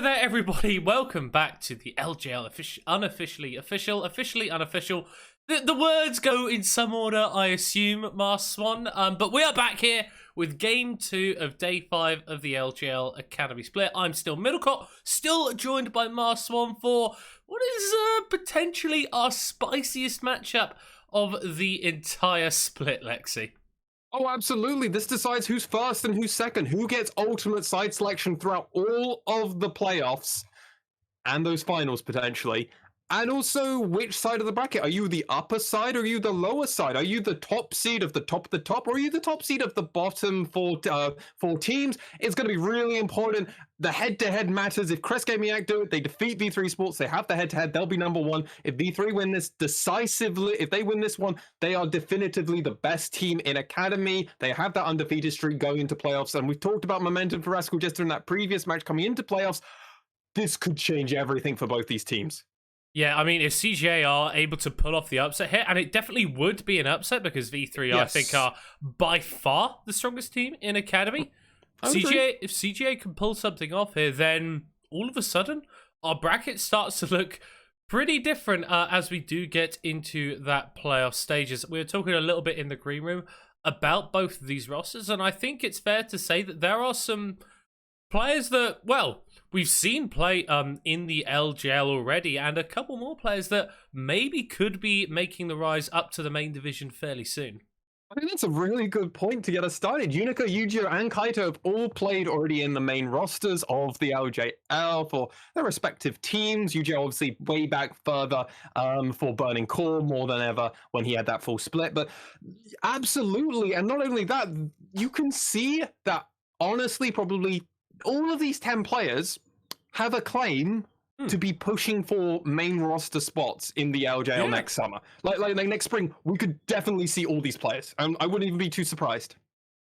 Hello there, everybody. Welcome back to the LJL officially unofficial. The words go in some order, I assume, Master Swan. But we are back here with Game 2 of Day 5 of the LJL Academy Split. I'm still Middlecott, still joined by Master Swan for what is potentially our spiciest matchup of the entire split, Lexi. Oh, absolutely. This decides who's first and who's second, who gets ultimate side selection throughout all of the playoffs and those finals potentially. And also, which side of the bracket? Are you the upper side or are you the lower side? Are you the top seed of the top, or are you the top seed of the bottom four teams? It's going to be really important. The head-to-head matters. If Crest Gaming Act do it, they defeat V3 Sports, they have the head-to-head, they'll be number one. If V3 win this decisively, if they win this one, they are definitively the best team in Academy. They have that undefeated streak going into playoffs. And we've talked about momentum for Rascal just in that previous match coming into playoffs. This could change everything for both these teams. Yeah, I mean, if CGA are able to pull off the upset here, and it definitely would be an upset because V3, I think, are by far the strongest team in Academy. If CGA can pull something off here, then all of a sudden, our bracket starts to look pretty different as we do get into that playoff stages. We were talking a little bit in the green room about both of these rosters, and I think it's fair to say that there are some players that, well, we've seen play in the LJL already, and a couple more players that maybe could be making the rise up to the main division fairly soon. I think that's a really good point to get us started. Unica, Yujiro, and Kaito have all played already in the main rosters of the LJL for their respective teams. Yujiro obviously way back further for Burning Core more than ever when he had that full split. But absolutely, and not only that, you can see that honestly probably all of these 10 players have a claim to be pushing for main roster spots in the LJL next summer. Like next spring, we could definitely see all these players. I wouldn't even be too surprised.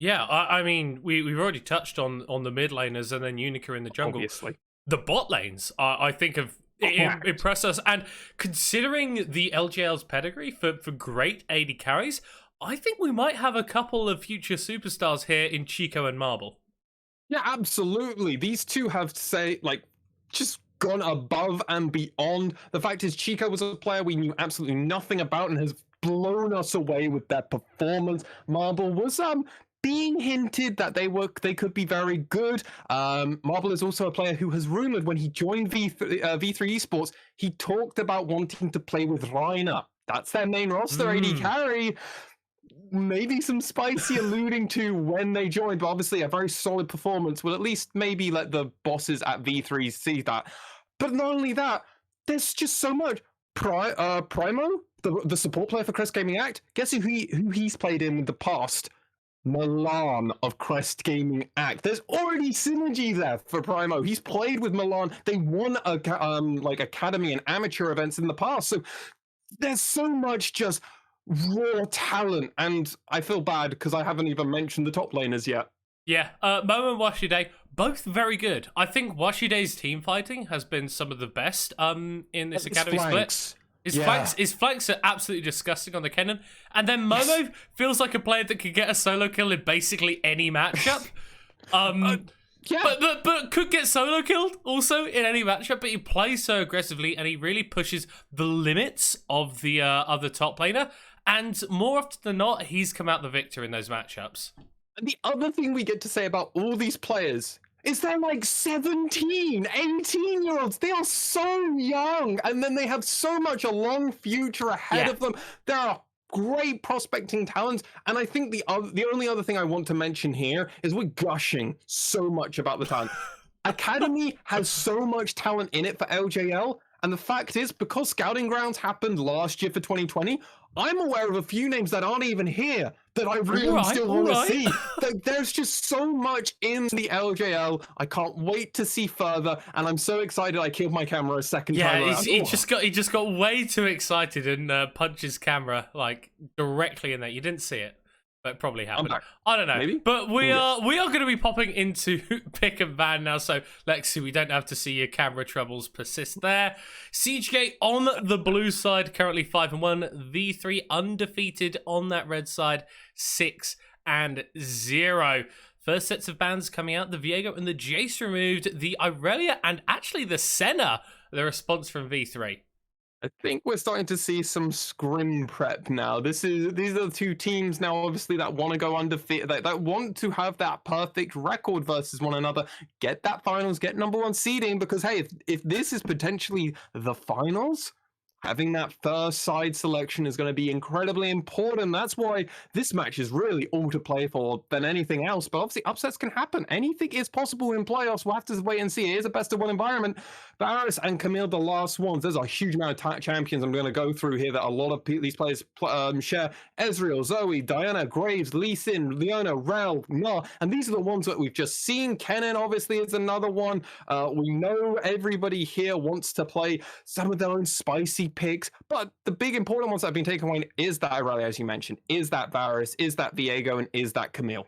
Yeah, I mean, we've already touched on the mid laners and then Unica in the jungle. Obviously. The bot lanes, I think, have impressed us. And considering the LJL's pedigree for great AD carries, I think we might have a couple of future superstars here in Chico and Marble. Yeah, absolutely. These two have just gone above and beyond. The fact is, Chico was a player we knew absolutely nothing about and has blown us away with their performance. Marble was being hinted that they could be very good. Marble is also a player who has rumored when he joined V3 Esports, he talked about wanting to play with Reiner. That's their main roster AD carry. Maybe some spicy alluding to when they joined, but obviously a very solid performance will at least maybe let the bosses at V3 see that. But not only that, there's just so much. Primo, the support player for Crest Gaming Act, guess who he's played in the past? Milan of Crest Gaming Act. There's already synergy there for Primo. He's played with Milan. They won academy and amateur events in the past. So there's so much just raw talent, and I feel bad because I haven't even mentioned the top laners yet. Yeah, Momo and Washide, both very good. I think Washide's team fighting has been some of the best in this Academy split. His flanks are absolutely disgusting on the Kennen. And then Momo feels like a player that could get a solo kill in basically any matchup. But could get solo killed also in any matchup, but he plays so aggressively and he really pushes the limits of the other top laner. And more often than not, he's come out the victor in those matchups. And the other thing we get to say about all these players is they're like 17, 18-year-olds. They are so young, and then they have so much a long future ahead of them. There are great prospecting talents, and I think the only other thing I want to mention here is we're gushing so much about the talent. Academy has so much talent in it for LJL, and the fact is, because Scouting Grounds happened last year for 2020, I'm aware of a few names that aren't even here that I really still want to see. There's just so much in the LJL. I can't wait to see further, and I'm so excited I killed my camera a second time around. He just got way too excited and punched his camera like directly in there. You didn't see it, but it probably happened. I don't know. Maybe? But we are going to be popping into pick and ban now. So Lexi, we don't have to see your camera troubles persist there. CGA on the blue side, currently 5-1. V3 undefeated on that red side, 6-0. First sets of bans coming out, the Viego and the Jace removed, the Irelia and actually the Senna, the response from V3. I think we're starting to see some scrim prep now. These are the two teams now, obviously, that want to go undefeated, that want to have that perfect record versus one another, get that finals, get #1 seeding, because hey, if this is potentially the finals, having that first side selection is going to be incredibly important. That's why this match is really all to play for than anything else. But obviously, upsets can happen. Anything is possible in playoffs. We'll have to wait and see. It is a best-of-1 environment. Varus and Camille, the last ones. There's a huge amount of champions I'm going to go through here that a lot of these players share. Ezreal, Zoe, Diana, Graves, Lee Sin, Leona, Rel, Na. And these are the ones that we've just seen. Kennen, obviously, is another one. We know everybody here wants to play some of their own spicy picks, but the big important ones that have been taken away is that Irelia, as you mentioned, is that Varus, is that Viego, and is that Camille.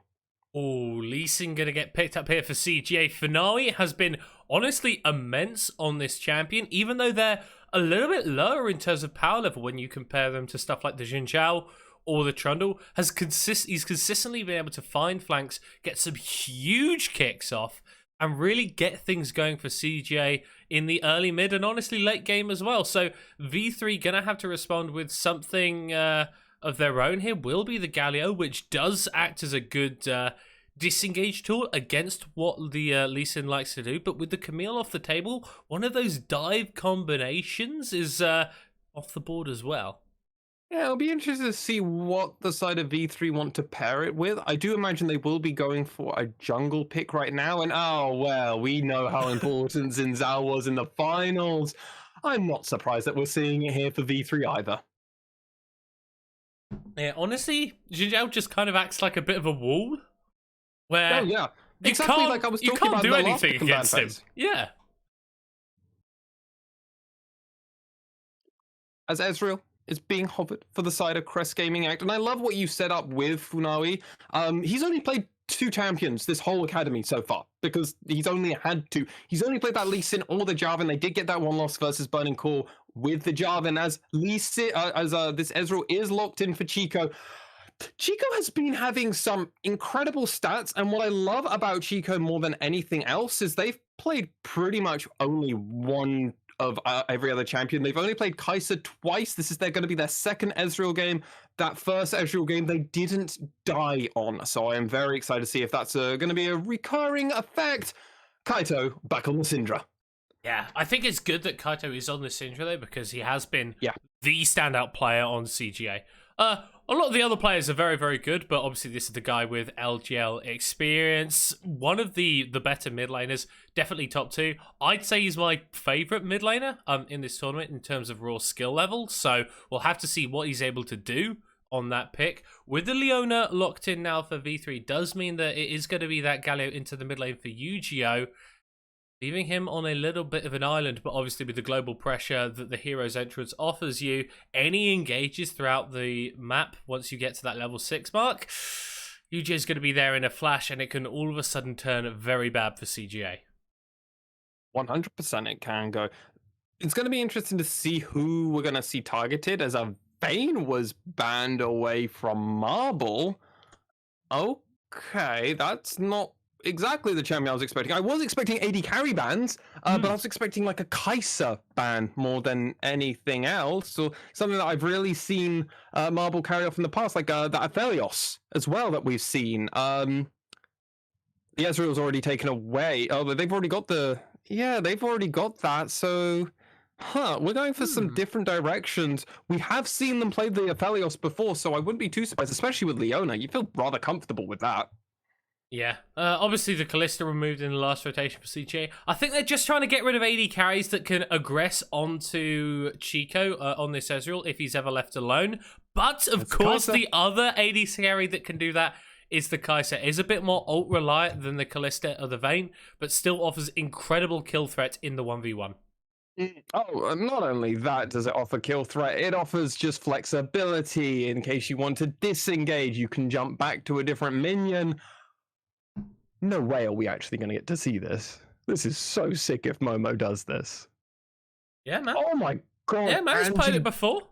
Oh, Lee Sin gonna get picked up here for CGA. Finale has been honestly immense on this champion, even though they're a little bit lower in terms of power level when you compare them to stuff like the Xin Zhao or the Trundle. He's consistently been able to find flanks, get some huge kicks off, and really get things going for CGA in the early, mid, and honestly late game as well. So V3 gonna have to respond with something of their own here. Will be the Galio, which does act as a good disengage tool against what the Lee Sin likes to do. But with the Camille off the table, one of those dive combinations is off the board as well. Yeah, it'll be interesting to see what the side of V3 want to pair it with. I do imagine they will be going for a jungle pick right now. And oh, well, we know how important Xin Zhao was in the finals. I'm not surprised that we're seeing it here for V3 either. Yeah, honestly, Xin Zhao just kind of acts like a bit of a wall. Where oh, yeah. Exactly like I was talking about. You can't do anything anything against him. Yeah. As Ezreal is being hovered for the side of Crest Gaming Act. And I love what you set up with Funawi. He's only played 2 champions this whole academy so far, because he's only had 2. He's only played that Lee Sin or the Jarvan. They did get that 1 loss versus Burning Core with the Jarvan, as Lee Sin, this Ezreal is locked in for Chico. Chico has been having some incredible stats, and what I love about Chico more than anything else is they've played pretty much only one of every other champion. They've only played Kai'Sa twice. This is going to be their second Ezreal game. That first Ezreal game they didn't die on, so I am very excited to see if that's going to be a recurring effect. Kaito back on the Syndra. Yeah, I think it's good that Kaito is on the Syndra though, because he has been the standout player on CGA. A lot of the other players are very, very good, but obviously this is the guy with LJL experience. One of the better mid laners, definitely top 2. I'd say he's my favourite mid laner in this tournament in terms of raw skill level, so we'll have to see what he's able to do on that pick. With the Leona locked in now for V3, does mean that it is going to be that Galio into the mid lane for Yu-Gi-Oh!, leaving him on a little bit of an island, but obviously with the global pressure that the hero's entrance offers you, any engages throughout the map once you get to that level 6 mark, UJ is going to be there in a flash, and it can all of a sudden turn very bad for CGA. 100% it can go. It's going to be interesting to see who we're going to see targeted, as a Vayne was banned away from Marble. Okay, that's not exactly the champion I was expecting. I was expecting AD carry bans, but I was expecting like a Kai'Sa ban more than anything else, or something that I've really seen Marble carry off in the past, like the Aphelios as well that we've seen. The Ezreal's already taken away. Oh, but they've already got they've already got that, so we're going for some different directions. We have seen them play the Aphelios before, so I wouldn't be too surprised, especially with Leona. You feel rather comfortable with that. Yeah, obviously the Kalista removed in the last rotation for CGA. I think they're just trying to get rid of AD carries that can aggress onto Chico on this Ezreal if he's ever left alone. But, of course, the other AD carry that can do that is the Kai'Sa. It is a bit more ult-reliant than the Kalista or the Vayne, but still offers incredible kill threat in the 1v1. Oh, not only that does it offer kill threat, it offers just flexibility. In case you want to disengage, you can jump back to a different minion. No way are we actually going to get to see this. This is so sick if Momo does this. Yeah, man. Oh my god. Yeah, man, he's played it before.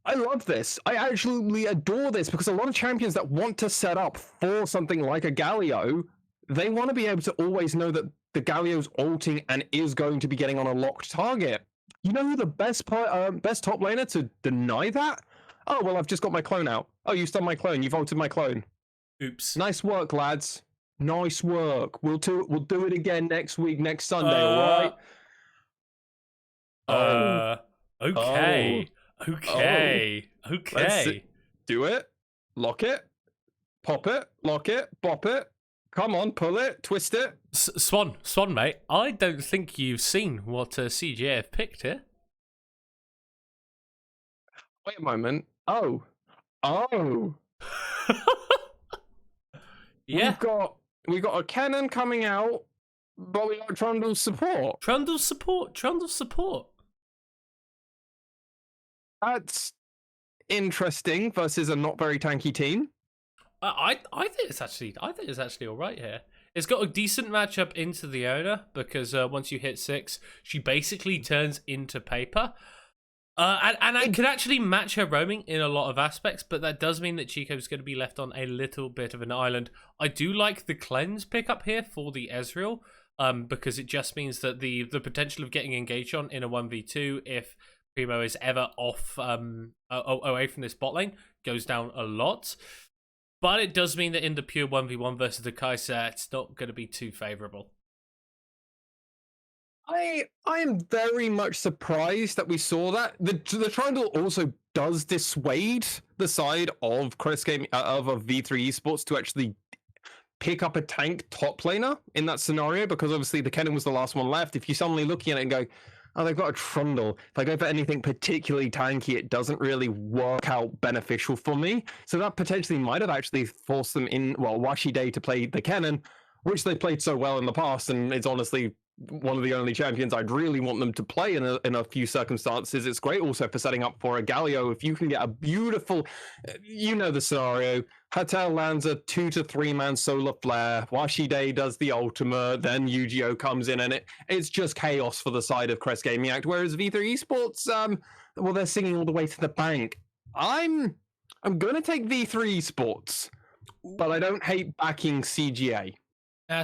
I love this. I absolutely adore this because a lot of champions that want to set up for something like a Galio, they want to be able to always know that the Galio's ulting and is going to be getting on a locked target. You know who the best top laner to deny that? Oh, well, I've just got my clone out. Oh, you stole my clone. You've ulted my clone. Oops. Nice work, lads. Nice work. We'll do it again next week, next Sunday, all right? Okay. Okay. Okay. Do it. Lock it. Pop it. Lock it. Bop it. Come on, pull it. Twist it. Swan, mate. I don't think you've seen what CGA have picked here. Wait a moment. Oh. Yeah. We got a cannon coming out, but we got Trundle's support. Trundle's support. That's interesting versus a not very tanky team. I think it's actually all right here. It's got a decent matchup into the owner because once you hit 6, she basically turns into paper. And I could actually match her roaming in a lot of aspects, but that does mean that Chico's going to be left on a little bit of an island. I do like the cleanse pickup here for the Ezreal, because it just means that the potential of getting engaged on in a 1v2 if Primo is ever off away from this bot lane goes down a lot. But it does mean that in the pure 1v1 versus the Kai'Sa, it's not going to be too favourable. I am very much surprised that we saw that. The Trundle also does dissuade the side of Crest Game of V3 Esports to actually pick up a tank top laner in that scenario, because obviously the Kennen was the last one left. If you're suddenly looking at it and go, oh, they've got a Trundle. If I go for anything particularly tanky, it doesn't really work out beneficial for me. So that potentially might have actually forced them in, well, Washi Day to play the Kennen, which they played so well in the past, and it's honestly one of the only champions I'd really want them to play in a few circumstances. It's great also for setting up for a Galio. If you can get a beautiful, you know the scenario, Hatel lands a 2 to 3 man solar flare, Washi Day does the ultimate, then Yu-Gi-Oh comes in, and it's just chaos for the side of Crest Gaming Act. Whereas V3 Esports, well, they're singing all the way to the bank. I'm gonna take V3 Esports, but I don't hate backing CGA.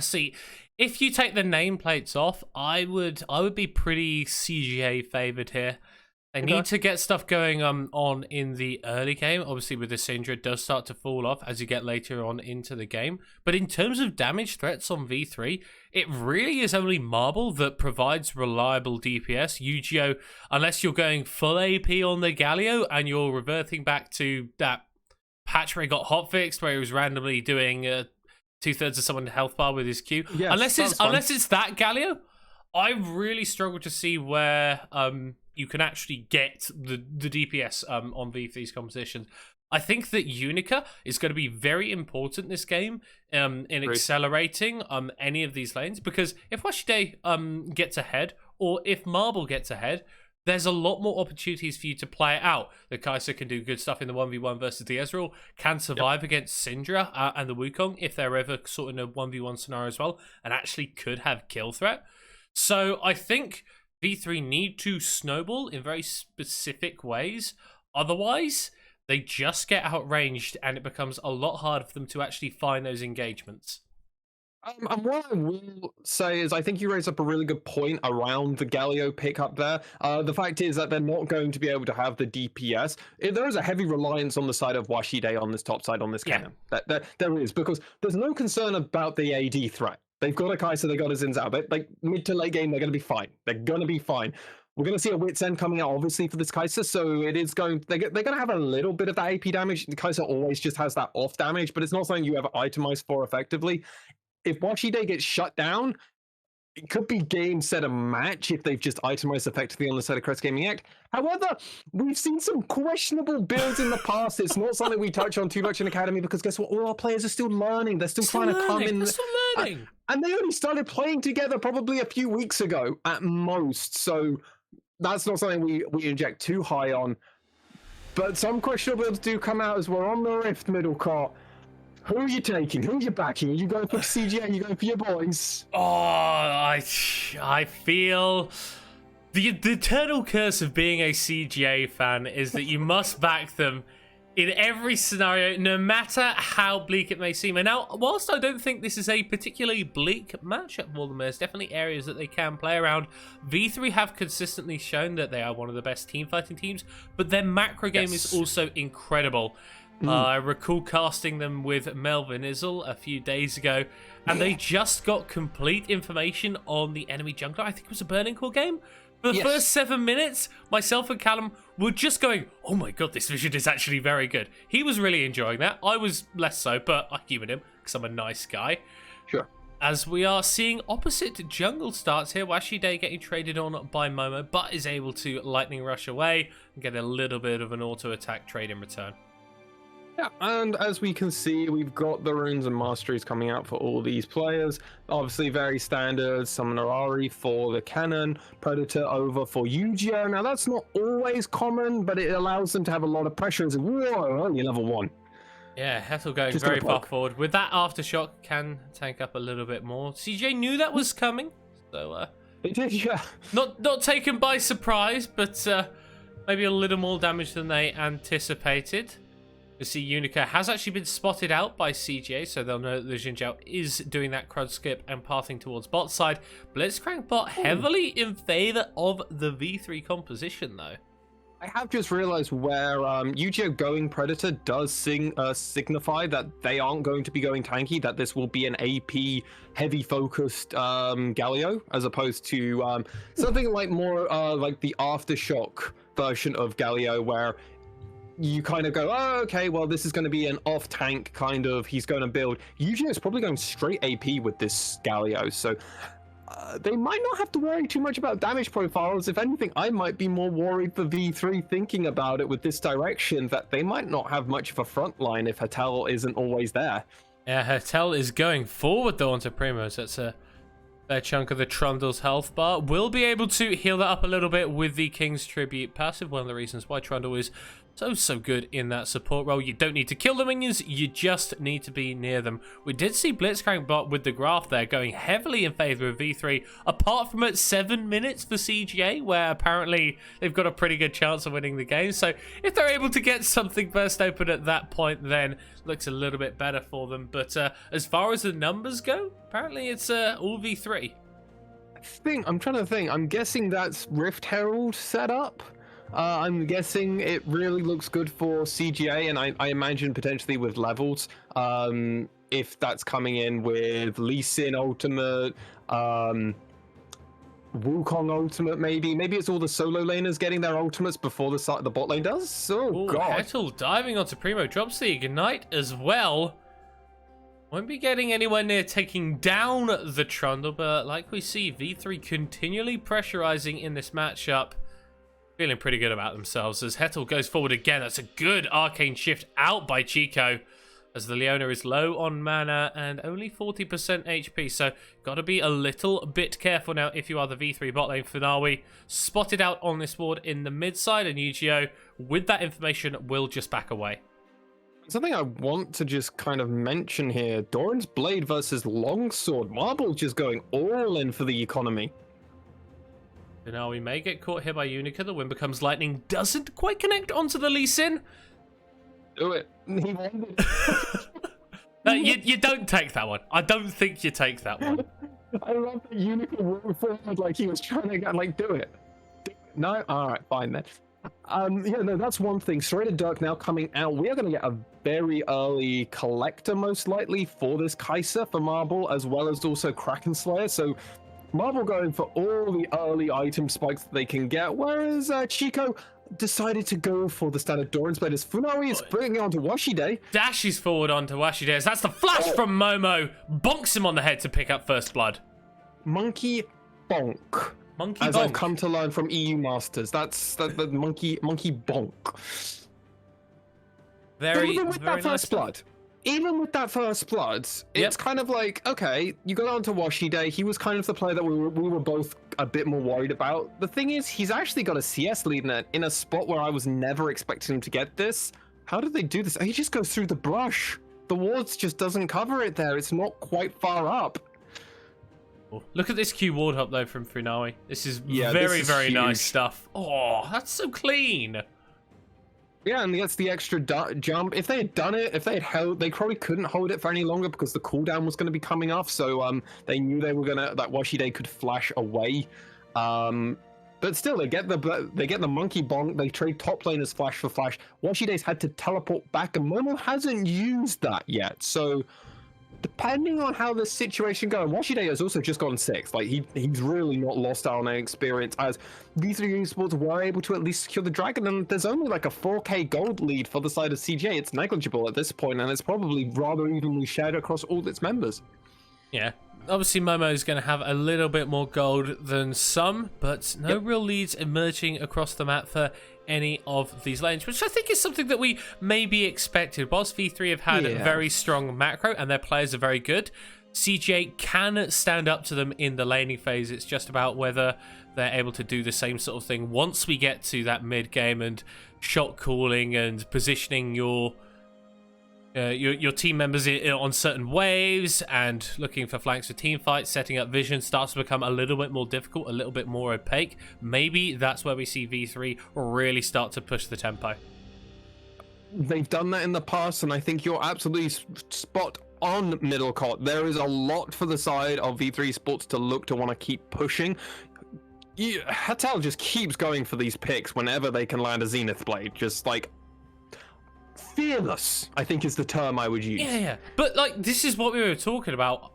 See, if you take the nameplates off, I would be pretty CGA favored here. They need to get stuff going on in the early game. Obviously, with the Syndra, it does start to fall off as you get later on into the game. But in terms of damage threats on V3, it really is only Marble that provides reliable DPS. Yu-Gi-Oh, unless you're going full AP on the Galio and you're reverting back to that patch where he got hotfixed, where he was randomly doing 2/3 of someone's health bar with his Q. Yes, unless it's that Galio, I really struggle to see where you can actually get the DPS on V3's compositions. I think that Unica is going to be very important this game in accelerating any of these lanes, because if Washi Day gets ahead, or if Marble gets ahead, there's a lot more opportunities for you to play it out. The Kai'Sa can do good stuff in the 1v1 versus the Ezreal, can survive against Syndra and the Wukong if they're ever sort of in a 1v1 scenario as well, and actually could have kill threat. So I think V3 need to snowball in very specific ways. Otherwise, they just get outranged and it becomes a lot harder for them to actually find those engagements. And what I will say is I think you raised up a really good point around the Galio pickup there. The fact is that they're not going to be able to have the DPS. There is a heavy reliance on the side of Washi Day on this top side on this cannon. There is, because there's no concern about the AD threat. They've got a Kai'Sa, they've got a Xin Zhao, but like mid to late game, they're going to be fine. They're going to be fine. We're going to see a Wit's End coming out, obviously, for this Kai'Sa, so it is going. They're going to have a little bit of that AP damage. The Kai'Sa always just has that off damage, but it's not something you ever itemize for effectively. If Washi Day gets shut down, it could be game, set, and match if they've just itemized effectively on the side of Crest Gaming Act. However, we've seen some questionable builds in the past. It's not something we touch on too much in Academy, because guess what? All our players are still learning. They're still trying to come in. They're still learning. And they only started playing together probably a few weeks ago at most. So that's not something we inject too high on. But some questionable builds do come out as we're on the Rift middle court. Who are you taking? Who are you backing? Are you going for CGA? Are you going for your boys? Oh, I feel The eternal curse of being a CGA fan is that you must back them in every scenario, no matter how bleak it may seem. And now, whilst I don't think this is a particularly bleak matchup for them, there's definitely areas that they can play around. V3 have consistently shown that they are one of the best team fighting teams, but their macro game is also incredible. I recall casting them with Melvin Izzle a few days ago, and they just got complete information on the enemy jungler. I think it was a Burning Core game. For the first 7 minutes, myself and Callum were just going, oh my god, this vision is actually very good. He was really enjoying that. I was less so, but I humoured him because I'm a nice guy. Sure. As we are seeing opposite jungle starts here, Washide getting traded on by Momo, but is able to lightning rush away and get a little bit of an auto-attack trade in return. Yeah, and as we can see, we've got the runes and masteries coming out for all these players. Obviously, very standard. Summoner Ari for the cannon, Predator over for Yu-Gi-Oh! Now, that's not always common, but it allows them to have a lot of pressure. It's like, whoa, only level 1. Yeah, Hettel going just very far forward. With that Aftershock, can tank up a little bit more. CJ knew that was coming, so it did, yeah. Not taken by surprise, but maybe a little more damage than they anticipated. You see, Unica has actually been spotted out by CGA, so they'll know that the Xin Zhao is doing that crud skip and pathing towards bot side. Blitzcrank bot heavily in favor of the V3 composition, though. I have just realized where Yu-Gi-Oh! Going Predator does signify that they aren't going to be going tanky, that this will be an AP heavy focused Galio, as opposed to something like more like the Aftershock version of Galio, where you kind of go, oh, okay, well, this is going to be an off-tank kind of, he's going to build. Usually it's probably going straight AP with this Galio, so they might not have to worry too much about damage profiles. If anything, I might be more worried for V3 thinking about it with this direction, that they might not have much of a front line if Hettel isn't always there. Yeah, Hettel is going forward, though, onto Primos. That's a fair chunk of the Trundle's health bar. Will be able to heal that up a little bit with the King's Tribute passive. One of the reasons why Trundle is so good in that support role. You don't need to kill the minions, you just need to be near them. We did see Blitzcrank bot with the graph there going heavily in favor of V3, apart from at 7 minutes for CGA, where apparently they've got a pretty good chance of winning the game. So if they're able to get something burst open at that point, then looks a little bit better for them. But as far as the numbers go, apparently it's all V3. I'm trying to think. I'm guessing that's Rift Herald set up. I'm guessing it really looks good for CGA, and I imagine potentially with levels, if that's coming in with Lee Sin Ultimate, Wukong Ultimate, maybe it's all the solo laners getting their ultimates before the bot lane does. Oh god! Hettel diving onto Primo, drops the Ignite as well. Won't be getting anywhere near taking down the Trundle, but like we see, V3 continually pressurizing in this matchup. Feeling pretty good about themselves as Hettel goes forward again. That's a good arcane shift out by Chico, as the Leona is low on mana and only 40% HP. So got to be a little bit careful now if you are the V3 bot lane. Finawi spotted out on this ward in the mid side, and Yu-Gi-Oh! With that information will just back away. Something I want to just kind of mention here, Doran's Blade versus Longsword. Marble just going all in for the economy. Now we may get caught here by Unica. The wind becomes lightning. Doesn't quite connect onto the Lee Sin. Do it. He wanted you don't take that one. I don't think you take that one. I love that Unica walked forward like he was trying to do it. No? Alright, fine then. Yeah, no, that's one thing. Serrated Dirk now coming out. We are going to get a very early collector, most likely, for this Kaiser for Marble, as well as also Kraken Slayer. So Marble going for all the early item spikes that they can get, whereas Chico decided to go for the standard Doran's Blade as Funari is bringing it onto Washide. Dashes forward onto Washide. That's the flash from Momo. Bonks him on the head to pick up first blood. Monkey bonk. Monkey as bonk. I've come to learn from EU Masters. That's the monkey bonk. Even with that first blood. Even with that first blood, it's kind of like, okay, you got onto Washide. He was kind of the player that we were both a bit more worried about. The thing is, he's actually got a CS lead in a spot where I was never expecting him to get this. How did they do this? He just goes through the brush. The wards just doesn't cover it there. It's not quite far up. Look at this Q ward hop though from Funawi. This is Yeah, very, this is very huge. nice stuff. Oh, that's so clean. Yeah, and gets the extra jump. If they had done it, if they had held, they probably couldn't hold it for any longer because the cooldown was going to be coming off. So they knew they were gonna that Washide could flash away. But still, they get the monkey bonk. They trade top laners flash for flash. Washide's had to teleport back, and Momo hasn't used that yet. So depending on how this situation goes, Washide has also just gone 6th. Like he's really not lost out on any experience, as V3 Esports were able to at least secure the dragon, and there's only like a 4k gold lead for the side of CJ. It's negligible at this point, and it's probably rather evenly shared across all its members. Yeah. Obviously, Momo is going to have a little bit more gold than some, but no real leads emerging across the map for any of these lanes, which I think is something that we maybe expected. Whilst V3 have had a very strong macro and their players are very good, CJ can stand up to them in the laning phase. It's just about whether they're able to do the same sort of thing once we get to that mid game and shot calling and positioning your team members on certain waves and looking for flanks for team fights, setting up vision starts to become a little bit more difficult, a little bit more opaque. Maybe that's where we see V3 really start to push the tempo. They've done that in the past, and I think you're absolutely spot on, Middlecott. There is a lot for the side of V3 Sports to look to want to keep pushing. Hatel just keeps going for these picks whenever they can land a Zenith Blade. Just like fearless, I think is the term I would use. Yeah. But like, this is what we were talking about.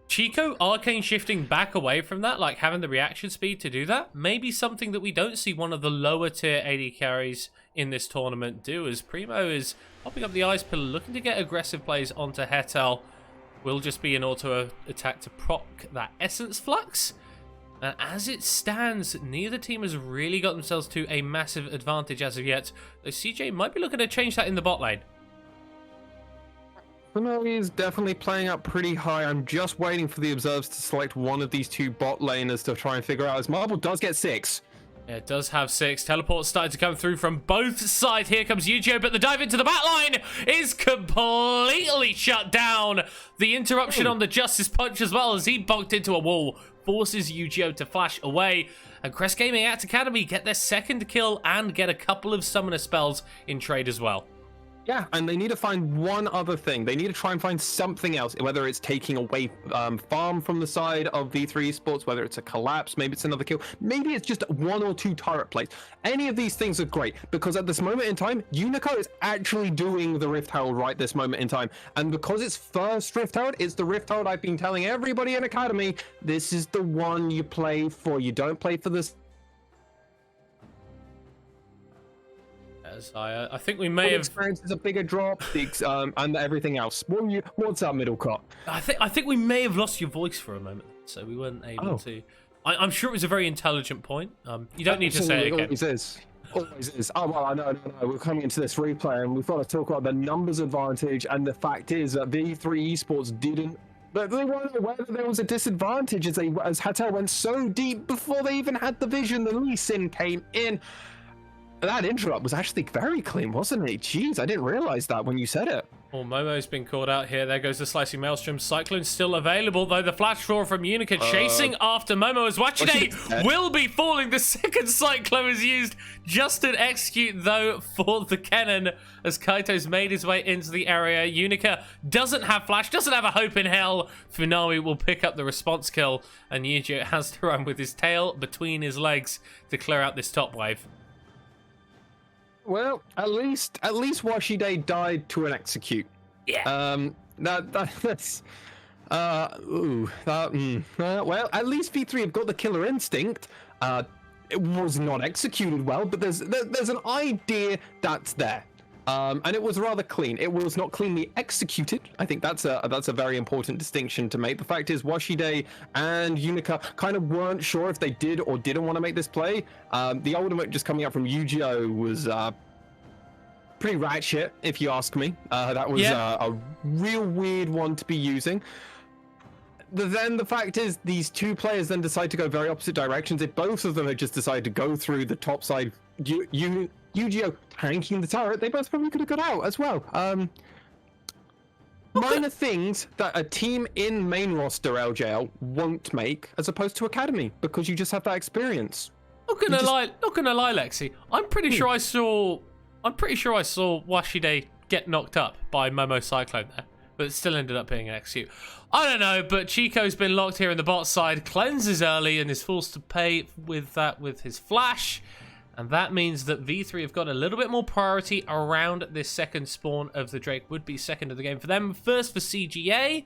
Chico Arcane shifting back away from that, like having the reaction speed to do that, maybe something that we don't see one of the lower tier AD carries in this tournament do, as Primo is popping up the ice pillar, looking to get aggressive plays onto Hetel. Will just be an auto attack to proc that Essence Flux. And as it stands, neither team has really got themselves to a massive advantage as of yet. Though CJ might be looking to change that in the bot lane. Funawi is definitely playing up pretty high. I'm just waiting for the observers to select one of these two bot laners to try and figure out. As Marble does get 6. Yeah, it does have 6. Teleports starting to come through from both sides. Here comes Yu-Gi-Oh, but the dive into the back line is completely shut down. The interruption on the Justice Punch as well, as he bunked into a wall, forces Yu-Gi-Oh to flash away. And Crest Gaming Act Academy get their second kill and get a couple of summoner spells in trade as well. Yeah, and they need to find one other thing. They need to try and find something else, whether it's taking away farm from the side of V3 Esports, whether it's a collapse, maybe it's another kill, maybe it's just 1 or 2 turret plays. Any of these things are great, because at this moment in time, Unico is actually doing the Rift Herald right this moment in time. And because it's first Rift Herald, it's the Rift Herald I've been telling everybody in Academy, this is the one you play for. You don't play for this. I think we may have experiences a bigger drop, and everything else. What's up, Middlecott? I think we may have lost your voice for a moment, so we weren't able to. I'm sure it was a very intelligent point. You don't need to say it again. Always is. Oh well, no. We're coming into this replay, and we've got to talk about the numbers advantage. And the fact is that V3 Esports didn't. But they weren't aware that there was a disadvantage as Hatel went so deep before they even had the vision. The Lee Sin came in. That interrupt was actually very clean, wasn't it? Jeez, I didn't realize that when you said it. Oh, Momo's been caught out here. There goes the Slicing Maelstrom. Cyclone's still available, though. The flash draw from Unica chasing after Momo as Wachide will be falling. The second Cyclone is used. Just an execute, though, for the cannon as Kaito's made his way into the area. Unica doesn't have flash, doesn't have a hope in hell. Funawi will pick up the response kill, and Yuji has to run with his tail between his legs to clear out this top wave. Well, at least Washide died to an execute. Yeah. That's well, at least V3 have got the killer instinct. It was not executed well, but there's an idea that's there. And it was rather clean. It was not cleanly executed. I think that's a very important distinction to make. The fact is, Washide and Unica kind of weren't sure if they did or didn't want to make this play. The ultimate just coming out from Yu-Gi-Oh was pretty ratchet, if you ask me. That was a real weird one to be using. Then the fact is, these two players then decide to go very opposite directions. If both of them had just decided to go through the top side, Yu-Gi-Oh tanking the turret, they both probably could have got out as well. minor things that a team in main roster LJL won't make, as opposed to Academy, because you just have that experience. Not gonna lie, Lexi. I'm pretty sure I saw Washide get knocked up by Momo Cyclone there, but it still ended up being an execute. I don't know, but Chico's been locked here in the bot side, cleanses early, and is forced to pay with that with his flash. And that means that V3 have got a little bit more priority around this second spawn of the Drake. Would be second of the game for them. First for CGA.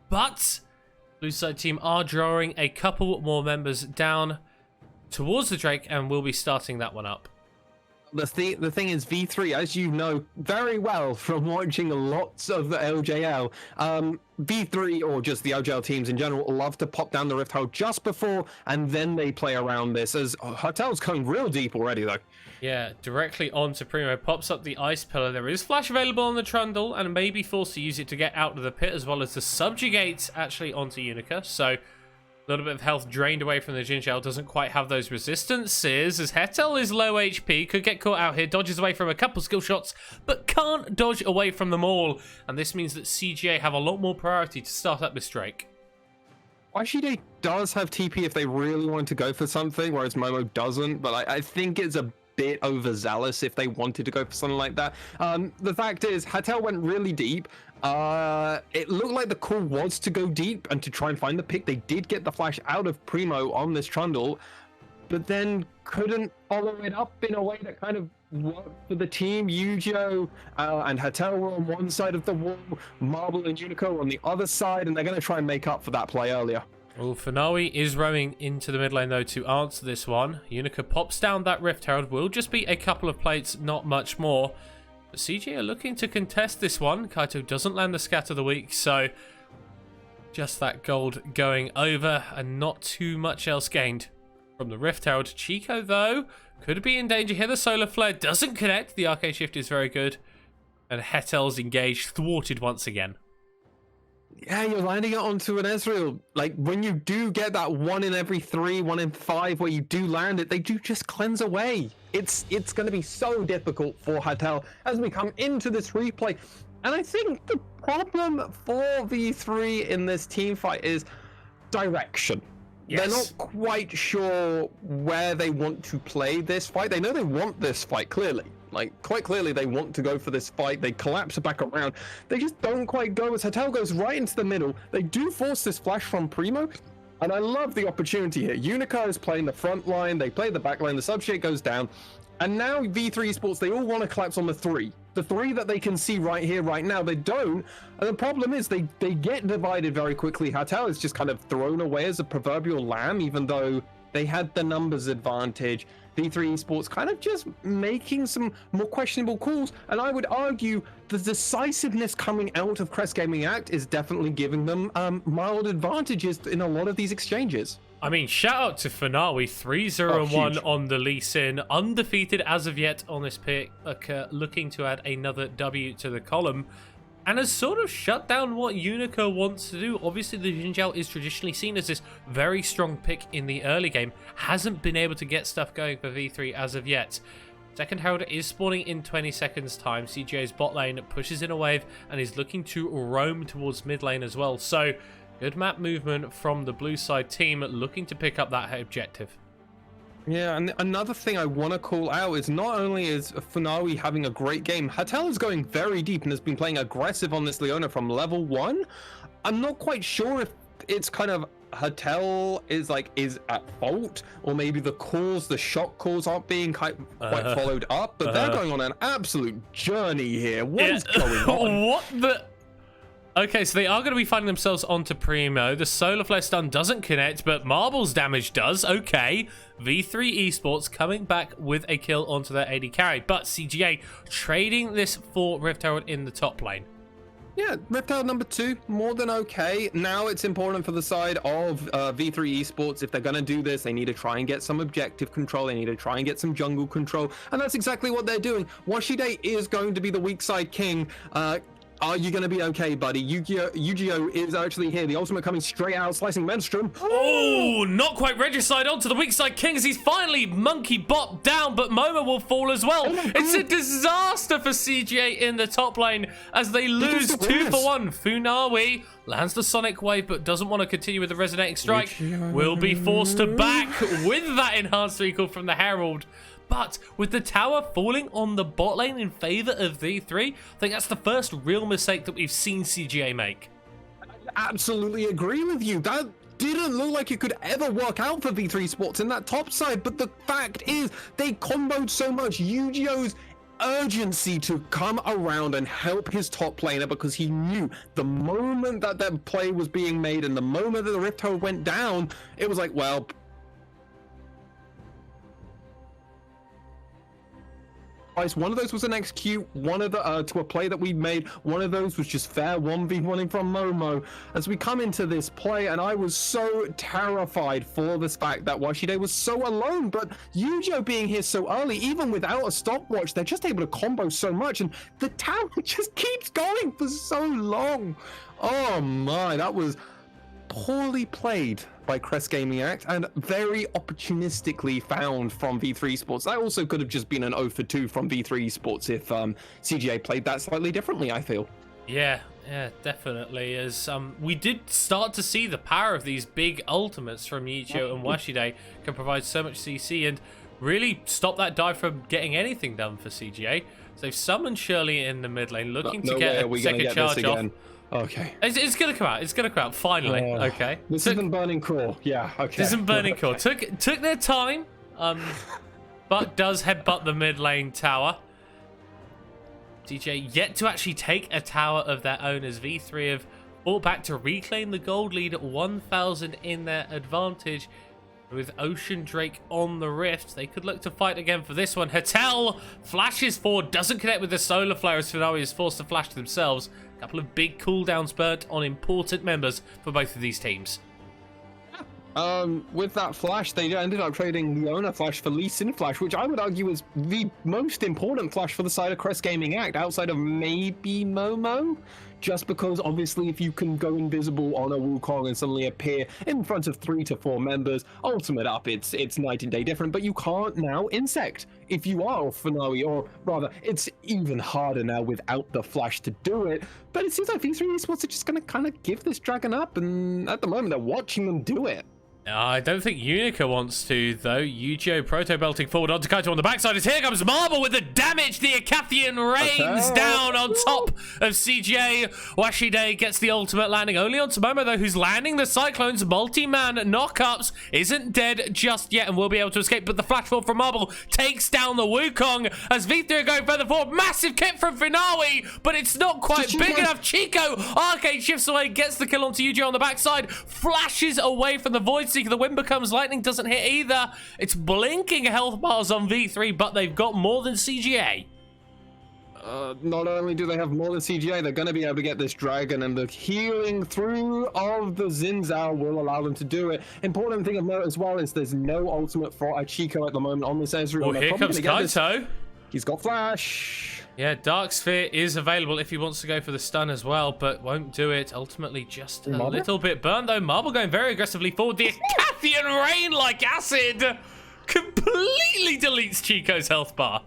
But blue side team are drawing a couple more members down towards the Drake and will be starting that one up. The thing is, V3, as you know very well from watching lots of the LJL, V3 or just the LJL teams in general love to pop down the Rift Hole just before, and then they play around this, as Hotel's going real deep already, though. Yeah, directly onto Primo, pops up the Ice Pillar. There is flash available on the Trundle, and may be forced to use it to get out of the pit, as well as to subjugate actually onto Unica, so a little bit of health drained away from the Jinjal. Doesn't quite have those resistances, as Hetel is low HP. Could get caught out here. Dodges away from a couple skill shots, but can't dodge away from them all. And this means that CGA have a lot more priority to start up this Drake. Washide does have TP if they really want to go for something, whereas Momo doesn't. But I think it's a bit overzealous if they wanted to go for something like that. The fact is, Hetel went really deep. It looked like the call was to go deep and to try and find the pick. They did get the flash out of Primo on this Trundle, but then couldn't follow it up in a way that kind of worked for the team. Yujo and Hetel were on one side of the wall, Marble and Unico on the other side, and they're going to try and make up for that play earlier. Well, Fanawi is rowing into the mid lane, though, to answer this one. Unica pops down that Rift Herald. Will just be a couple of plates, not much more. But CG are looking to contest this one. Kaito doesn't land the Scatter of the Week, so just that gold going over and not too much else gained from the Rift Herald. Chico, though, could be in danger here. The Solar Flare doesn't connect. The Arcade Shift is very good. And Hetel's engaged, thwarted once again. Yeah, you're landing it onto an Ezreal. Like, when you do get that 1 in every 3, 1 in 5 where you do land it, they do just cleanse away. It's going to be so difficult for Hetel as we come into this replay. And I think the problem for V3 in this team fight is direction. Yes. They're not quite sure where they want to play this fight. They know they want this fight, clearly. Like, quite clearly they want to go for this fight. They collapse back around. They just don't quite go, as Hetel goes right into the middle. They do force this flash from Primo, and I love the opportunity here. Unica is playing the front line. They play the back line. The substrate goes down. And now V3 Esports, they all want to collapse on the 3. The 3 that they can see right here, right now, they don't. And the problem is they get divided very quickly. Hetel is just kind of thrown away as a proverbial lamb, even though they had the numbers advantage. V3 Esports kind of just making some more questionable calls, and I would argue the decisiveness coming out of Crest Gaming Act is definitely giving them mild advantages in a lot of these exchanges. I mean, shout out to Fanawi, 3-0-1 on the Lee Sin, undefeated as of yet on this pick, looking to add another W to the column, and has sort of shut down what Unico wants to do. Obviously, the Jinjal is traditionally seen as this very strong pick in the early game. Hasn't been able to get stuff going for V3 as of yet. Second Herald is spawning in 20 seconds time. CJ's bot lane pushes in a wave and is looking to roam towards mid lane as well. So, good map movement from the blue side team, looking to pick up that objective. Yeah, and another thing I want to call out is not only is Fanawi having a great game, Hetel is going very deep and has been playing aggressive on this Leona from level 1. I'm not quite sure if it's kind of Hetel is at fault, or maybe the shot calls aren't being quite followed up, but they're going on an absolute journey here. What is going on? What the... Okay, so they are going to be finding themselves onto Primo. The Solar Flare stun doesn't connect, but Marble's damage does. Okay, V3 Esports coming back with a kill onto their AD carry. But CGA trading this for Rift Herald in the top lane. Yeah, Rift Herald number 2, more than okay. Now it's important for the side of V3 Esports. If they're going to do this, they need to try and get some objective control. They need to try and get some jungle control. And that's exactly what they're doing. Washide is going to be the weak side king. Are you going to be okay, buddy? Yu-Gi-Oh is actually here. The ultimate coming straight out, slicing Menstrom. Oh, not quite regicide onto the weak side King as he's finally monkey bot down, but Momo will fall as well. It's a disaster for CGA in the top lane as they lose 2 for 1. Funawi lands the Sonic Wave, but doesn't want to continue with the Resonating Strike. Will be forced to back with that enhanced recall from the Herald. But with the tower falling on the bot lane in favor of V3, I think that's the first real mistake that we've seen CGA make. I absolutely agree with you. That didn't look like it could ever work out for V3 Sports in that top side, but the fact is they comboed so much. Yu-Gi-Oh's urgency to come around and help his top laner, because he knew the moment that that play was being made and the moment that the Rift Herald went down, it was like, well, one of those was an execute, one of the to a play that we made, one of those was just fair 1v1ing from Momo as we come into this play, and I was so terrified for this fact that Washide was so alone, but Yu-Gi-Oh being here so early, even without a stopwatch, they're just able to combo so much, and the tower just keeps going for so long. Oh my, that was poorly played by Crest Gaming Act and very opportunistically found from V3 Sports. That also could have just been an 0 for 2 from V3 Sports if CGA played that slightly differently, I feel. Yeah, definitely. As we did start to see the power of these big ultimates from Yu-Gi-Oh and Washide can provide so much CC and really stop that dive from getting anything done for CGA. So they've summoned Shirley in the mid lane, looking to get a second charge off. Okay. It's gonna come out. It's gonna come out finally. Okay. This isn't Burning Core. Yeah. Okay. This isn't Burning Core. Took their time. But does headbutt the mid lane tower. DJ yet to actually take a tower of their own as V3 have fought back to reclaim the gold lead at 1,000 in their advantage. With Ocean Drake on the Rift, they could look to fight again for this one. Hatel flashes forward, doesn't connect with the Solar Flare as Funawi is forced to flash to themselves. A couple of big cooldowns burnt on important members for both of these teams. With that flash, they ended up trading Leona Flash for Lee Sin Flash, which I would argue is the most important flash for the side of Crest Gaming Act, outside of maybe Momo. Just because, obviously, if you can go invisible on a Wukong and suddenly appear in front of 3 to 4 members, ultimate up, it's night and day different, but you can't now Insect if you are Funawi, or rather, it's even harder now without the flash to do it, but it seems like V3 Esports are just going to kind of give this dragon up, and at the moment, they're watching them do it. I don't think Unica wants to, though. Yu-Gi-Oh proto-belting forward onto Kaito on the backside as here comes Marble with the damage. The Acathian rains down on top of CJ. Washide gets the ultimate landing only on Momo, though, who's landing the Cyclones. Multi-man knockups. Isn't dead just yet and will be able to escape, but the flash forward from Marble takes down the Wukong as V3 are going further forward. Massive kit from Funawi, but it's not quite big enough. Chico, Arcade shifts away, gets the kill onto Yu-Gi-Oh on the backside, flashes away from the Void Seeker. The wind becomes lightning, doesn't hit either. It's blinking health bars on V3, but they've got more than CGA. Not only do they have more than CGA, they're going to be able to get this dragon, and the healing through of the Zinzao will allow them to do it. Important thing of note as well is there's no ultimate for Chico at the moment on this Ezreal. Well, here comes Kaito. He's got flash. Yeah, Dark Sphere is available if he wants to go for the stun as well, but won't do it. Ultimately, just a little bit burnt, though. Marble going very aggressively forward. The Acathian rain like acid completely deletes Chico's health bar.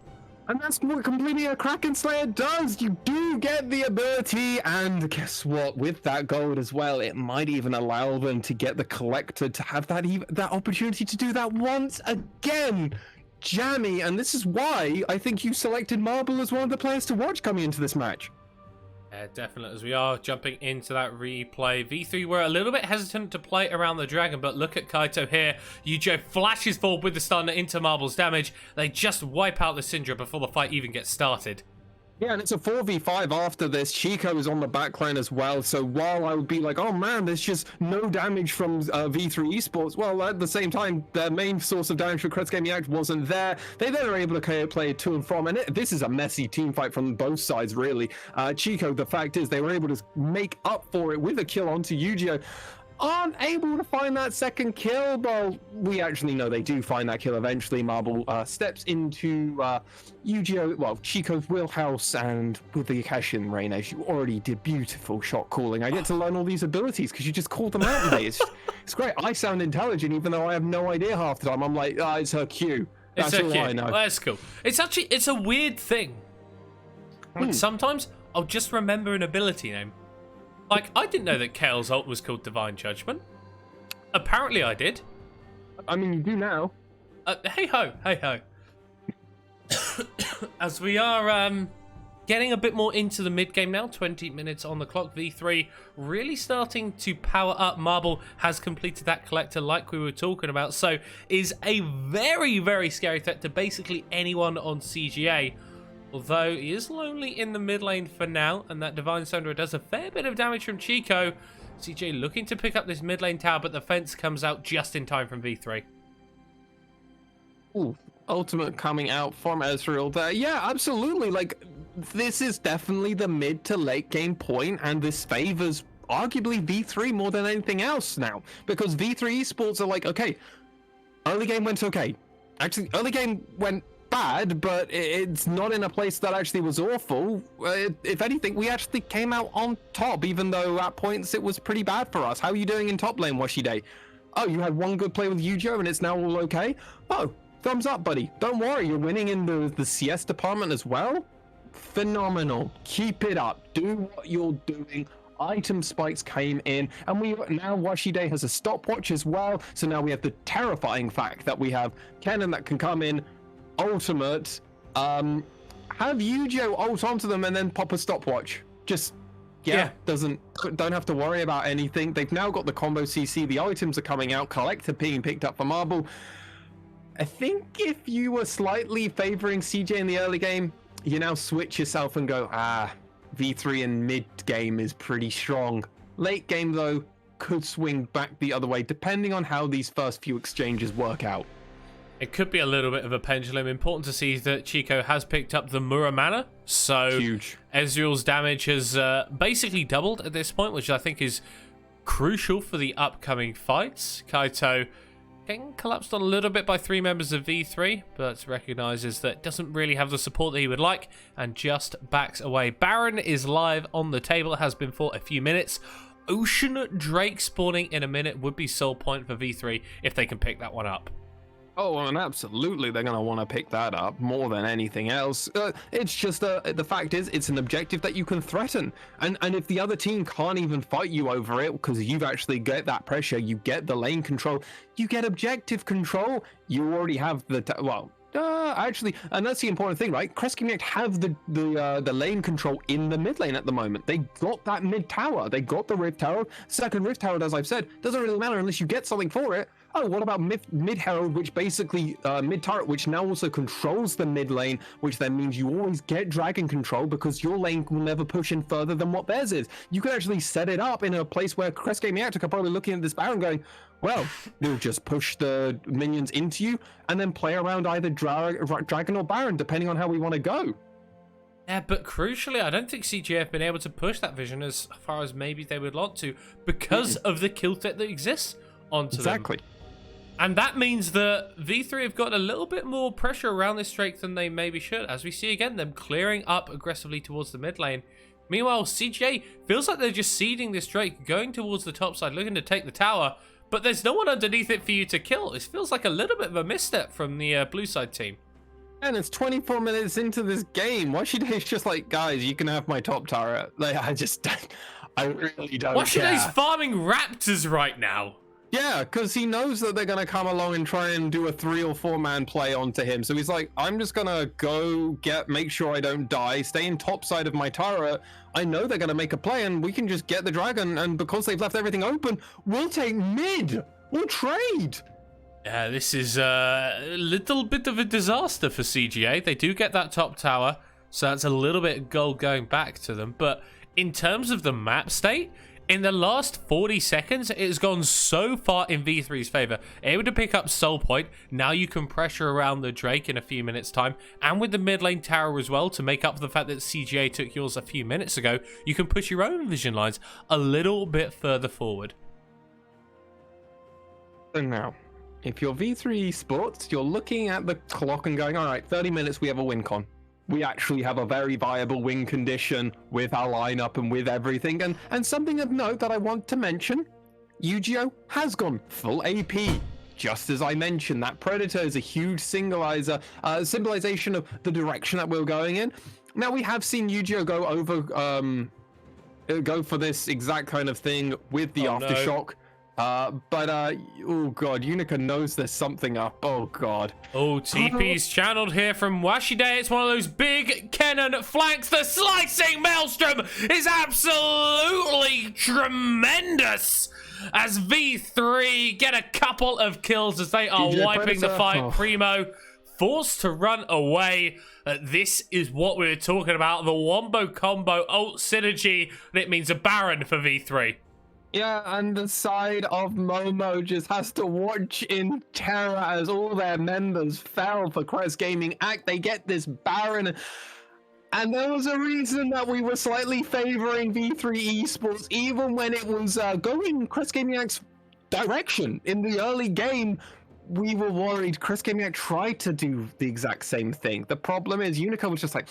And that's what completely a Kraken Slayer does. You do get the ability, and guess what? With that gold as well, it might even allow them to get the Collector to have that opportunity to do that once again. Jammy, and this is why I think you selected Marble as one of the players to watch coming into this match. Yeah, definitely. As we are jumping into that replay, V3 were a little bit hesitant to play around the dragon, but look at Kaito here. Yu-Gi-Oh flashes forward with the stun into Marble's damage. They just wipe out the Syndra before the fight even gets started. Yeah, and it's a 4v5 after this. Chico is on the backline as well, so while I would be like, oh man, there's just no damage from V3 Esports, well, at the same time, their main source of damage for Crest Gaming Act wasn't there. They then are able to play to and from, and this is a messy team fight from both sides, really. Chico, the fact is, they were able to make up for it with a kill onto Yu-Gi-Oh! aren't able to find that second kill. Well, we actually know they do find that kill eventually. Marble steps into Chico's wheelhouse, and with the Akashian Rain, as you already did beautiful shot calling. I get to learn all these abilities because you just called them out, mate. It's great. I sound intelligent even though I have no idea half the time. I'm like, it's her Q. That's all I know. Well, that's cool. It's a weird thing. Like sometimes I'll just remember an ability name. Like, I didn't know that Kale's ult was called Divine Judgment. Apparently I did. I mean, you do now. Hey ho. As we are getting a bit more into the mid game now, 20 minutes on the clock, V3 really starting to power up. Marble has completed that collector like we were talking about, so is a very, very scary threat to basically anyone on CGA. Although he is lonely in the mid lane for now, and that Divine Sunderer does a fair bit of damage from Chico. CJ looking to pick up this mid lane tower, but the fence comes out just in time from V3. Ooh, ultimate coming out from Ezreal there. Yeah, absolutely. Like, this is definitely the mid to late game point, and this favors arguably V3 more than anything else now. Because V3 Esports are like, okay, early game went okay. Actually, early game went bad, but it's not in a place that actually was awful. If anything, we actually came out on top, even though at points it was pretty bad for us. How are you doing in top lane, Washide? Oh, you had one good play with Yujo and it's now all okay? Oh, thumbs up, buddy. Don't worry, you're winning in the CS department as well? Phenomenal. Keep it up. Do what you're doing. Item spikes came in, and now Washide has a stopwatch as well, so now we have the terrifying fact that we have Kennen that can come in, ultimate, have Yujo ult onto them and then pop a stopwatch. Just don't have to worry about anything. They've now got the combo CC, the items are coming out, collector being picked up for Marble. I think if you were slightly favoring CJ in the early game, you now switch yourself and go, V3 in mid game is pretty strong. Late game though could swing back the other way depending on how these first few exchanges work out. It could be a little bit of a pendulum. Important to see that Chico has picked up the Muramana. So huge. Ezreal's damage has basically doubled at this point, which I think is crucial for the upcoming fights. Kaito getting collapsed on a little bit by 3 members of V3, but recognises that doesn't really have the support that he would like and just backs away. Baron is live on the table. It has been for a few minutes. Ocean Drake spawning in a minute would be sole point for V3 if they can pick that one up. Oh, and absolutely, they're going to want to pick that up more than anything else. It's just the fact is, it's an objective that you can threaten. And if the other team can't even fight you over it, because you've actually get that pressure, you get the lane control, you get objective control, you already have the... actually, and that's the important thing, right? Crest Connect have the lane control in the mid lane at the moment. They got that mid tower. They got the Rift Tower. Second Rift Tower, as I've said, doesn't really matter unless you get something for it. Oh, what about mid Herald, which basically mid turret, which now also controls the mid lane, which then means you always get dragon control because your lane will never push in further than what theirs is. You can actually set it up in a place where Crest Gaming Actor are probably looking at this Baron going, well, we'll just push the minions into you and then play around either Dragon or Baron, depending on how we want to go. Yeah, but crucially, I don't think CGA have been able to push that vision as far as maybe they would want to because of the kill threat that exists onto them. Exactly. And that means that V3 have got a little bit more pressure around this Drake than they maybe should, as we see again them clearing up aggressively towards the mid lane. Meanwhile, CGA feels like they're just seeding this Drake, going towards the top side, looking to take the tower, but there's no one underneath it for you to kill. This feels like a little bit of a misstep from the blue side team. And it's 24 minutes into this game. Washide's just like, guys, you can have my top turret. Like, I really don't care. Washide's farming raptors right now. Yeah, because he knows that they're going to come along and try and do a 3 or 4 man play onto him. So he's like, I'm just going to go make sure I don't die, stay in top side of my turret. I know they're going to make a play and we can just get the dragon. And because they've left everything open, we'll take mid. We'll trade. This is a little bit of a disaster for CGA. They do get that top tower, so that's a little bit of gold going back to them. But in terms of the map state, in the last 40 seconds, it has gone so far in V3's favor. Able to pick up Soul Point. Now you can pressure around the Drake in a few minutes' time. And with the mid lane tower as well, to make up for the fact that CGA took yours a few minutes ago, you can push your own vision lines a little bit further forward. So now, if you're V3 Esports, you're looking at the clock and going, all right, 30 minutes, we have a win con. We actually have a very viable win condition with our lineup and with everything. And something of note that I want to mention, Yu-Gi-Oh! Has gone full AP. Just as I mentioned, that Predator is a huge symbolization of the direction that we're going in. Now, we have seen Yu-Gi-Oh! Go for this exact kind of thing with the Aftershock. No. Oh god, Unica knows there's something up. Oh god. Oh, TP's channeled here from Washide. It's one of those big cannon flanks. The slicing maelstrom is absolutely tremendous as V3 get a couple of kills as they are wiping the fight. Oh. Primo forced to run away. This is what we were talking about. The wombo combo ult synergy. It means a Baron for V3. Yeah, and the side of Momo just has to watch in terror as all their members fell for Crest Gaming Act. They get this Baron, and there was a reason that we were slightly favoring V3 Esports, even when it was going Crest Gaming Act's direction. In the early game, we were worried Crest Gaming Act tried to do the exact same thing. The problem is Unica was just like,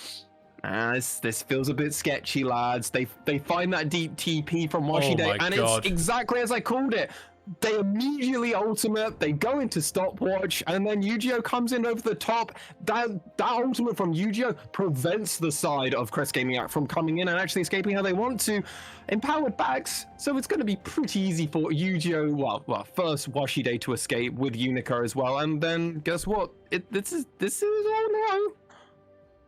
this feels a bit sketchy, lads. They find that deep TP from Washide, and it's exactly as I called it. They immediately ultimate, they go into stopwatch, and then Yu-Gi-Oh! Comes in over the top. That ultimate from Yu-Gi-Oh! Prevents the side of Crest Gaming Act from coming in and actually escaping how they want to. Empowered backs, so it's going to be pretty easy for Yu-Gi-Oh! Well, first Washide to escape with Unica as well, and then guess what? This is all now.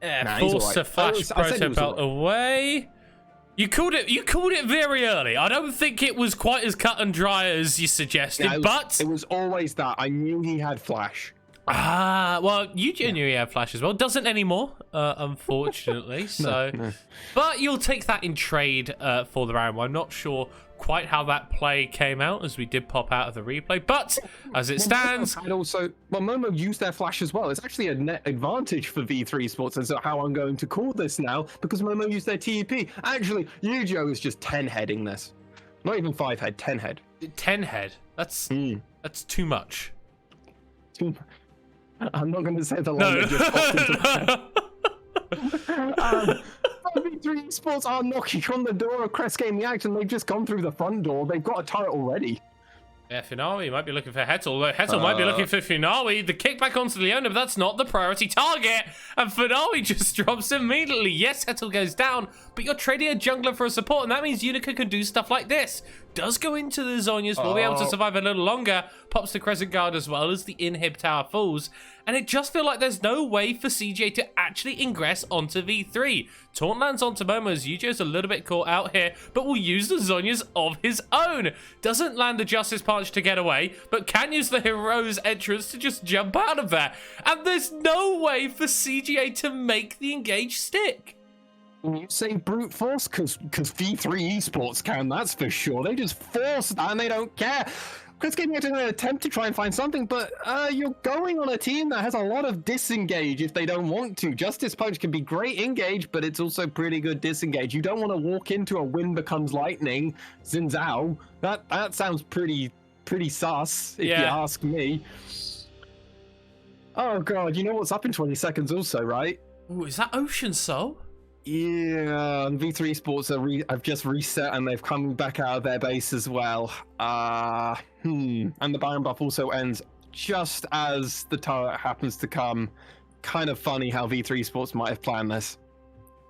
Yeah, forced to flash Protobelt away. You called it very early. I don't think it was quite as cut and dry as you suggested, but it was always that. I knew he had flash. Well, Yu-Gi-Oh! Knew he had flash as well. Doesn't anymore, unfortunately. No. But you'll take that in trade for the round. I'm not sure quite how that play came out, as we did pop out of the replay, but as it stands, and also Momo used their flash as well. It's actually a net advantage for V3 Sports, and so how I'm going to call this now, because Momo used their TP. Actually, Yu-Gi-Oh! Is just 10 heading this, not even 5 head, 10 head. 10 head. That's too much. I'm not going to say the line. No. V3 Sports are knocking on the door of Crest Gaming Act, and they've just gone through the front door. They've got a turret already. Yeah, Finawi might be looking for Hetal, although Hetal might be looking for Finawi. The kickback onto Leona, but that's not the priority target. And Finawi just drops immediately. Yes, Hetal goes down, but you're trading a jungler for a support, and that means Unica can do stuff like this. Does go into the Zonias, will be able to survive a little longer. Pops the Crescent Guard as well as the Inhib Tower falls. And it just feels like there's no way for CJ to actually ingress onto V3. Taunt lands onto Momo as Yu-Gi-Oh's a little bit caught out here, but will use the Zonias of his own. Doesn't land the Justice Punch to get away, but can use the Hero's entrance to just jump out of there. And there's no way for CGA to make the engage stick. You say brute force because V3 Esports can, that's for sure. They just force that and they don't care. Crest Gaming Act is going to attempt to try and find something, but you're going on a team that has a lot of disengage if they don't want to. Justice Punch can be great engage, but it's also pretty good disengage. You don't want to walk into a wind becomes lightning, Xin Zhao. That sounds pretty sus, if you ask me. Oh god, you know what's up in 20 seconds also, right? Ooh, is that Ocean Soul? Yeah, and V3 Sports have just reset and they've come back out of their base as well. And the Baron buff also ends just as the turret happens to come. Kind of funny how V3 Sports might have planned this.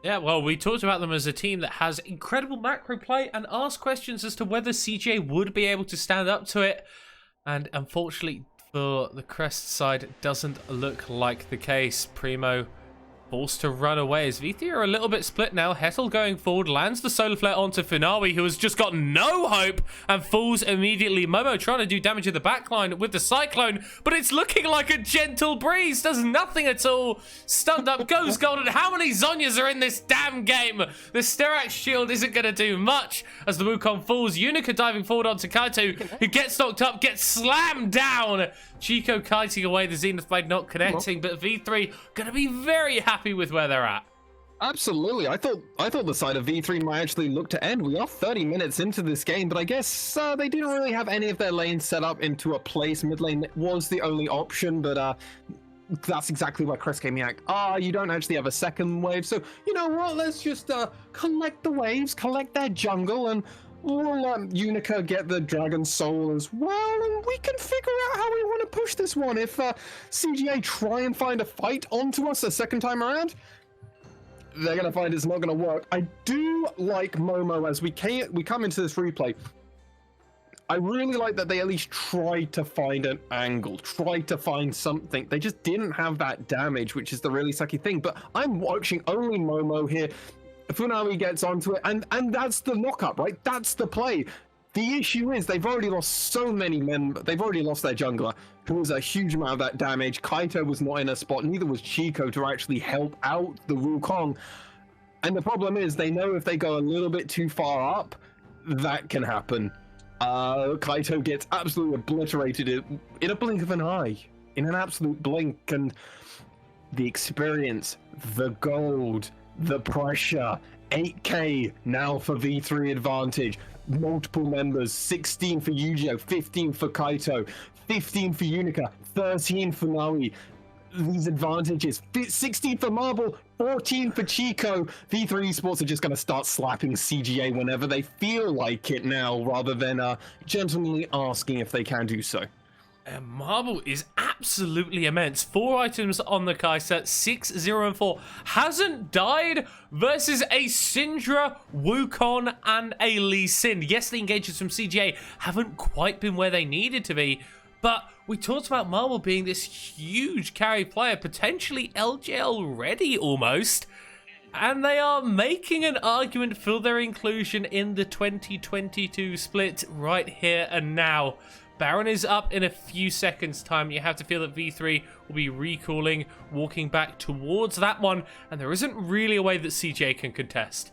Yeah, well, we talked about them as a team that has incredible macro play and asked questions as to whether CJ would be able to stand up to it. And unfortunately for the Crest side, it doesn't look like the case. Primo forced to run away as V3 are a little bit split now. Hetal going forward, lands the Solar Flare onto Finawi, who has just got no hope and falls immediately. Momo trying to do damage in the backline with the Cyclone, but it's looking like a gentle breeze. Does nothing at all. Stunned up goes Golden. How many Zonias are in this damn game? The Sterak's shield isn't going to do much as the Wukong falls. Unica diving forward onto Kaito, who gets knocked up, gets slammed down. Chico kiting away the Zenith Blade, not connecting, but V3 going to be very happy with where they're at. Absolutely. I thought the side of V3 might actually look to end. We are 30 minutes into this game, but I guess they didn't really have any of their lanes set up into a place. Mid lane was the only option, but that's exactly where Crest came back. You don't actually have a second wave, so you know what? Let's just collect the waves, collect their jungle, and we'll let Unica get the Dragon Soul as well, and we can figure out how we want to push this one. If CGA try and find a fight onto us a second time around, they're going to find it's not going to work. I do like Momo as we come into this replay. I really like that they at least tried to find an angle, tried to find something. They just didn't have that damage, which is the really sucky thing. But I'm watching only Momo here. Funawi gets onto it, and that's the knock-up, right? That's the play. The issue is they've already lost so many men. They've already lost their jungler, who was a huge amount of that damage. Kaito was not in a spot, neither was Chico to actually help out the Wukong. And the problem is they know if they go a little bit too far up, that can happen. Kaito gets absolutely obliterated in a blink of an eye, in an absolute blink, and the experience, the gold, the pressure, 8k now for V3 advantage. Multiple members, 16 for Yu-Gi-Oh, 15 for Kaito, 15 for Unica, 13 for Naui. These advantages, 16 for Marble, 14 for Chico. V3 Esports are just going to start slapping CGA whenever they feel like it now, rather than gentlemanly asking if they can do so. Marble is absolutely immense. 4 items on the Kai'Sa, 6, 0, and 4. Hasn't died versus a Syndra, Wukong, and a Lee Sin. Yes, the engagements from CGA haven't quite been where they needed to be, but we talked about Marble being this huge carry player, potentially LJL ready almost, and they are making an argument for their inclusion in the 2022 split right here and now. Baron is up in a few seconds' time. You have to feel that V3 will be recalling, walking back towards that one, and there isn't really a way that CJ can contest.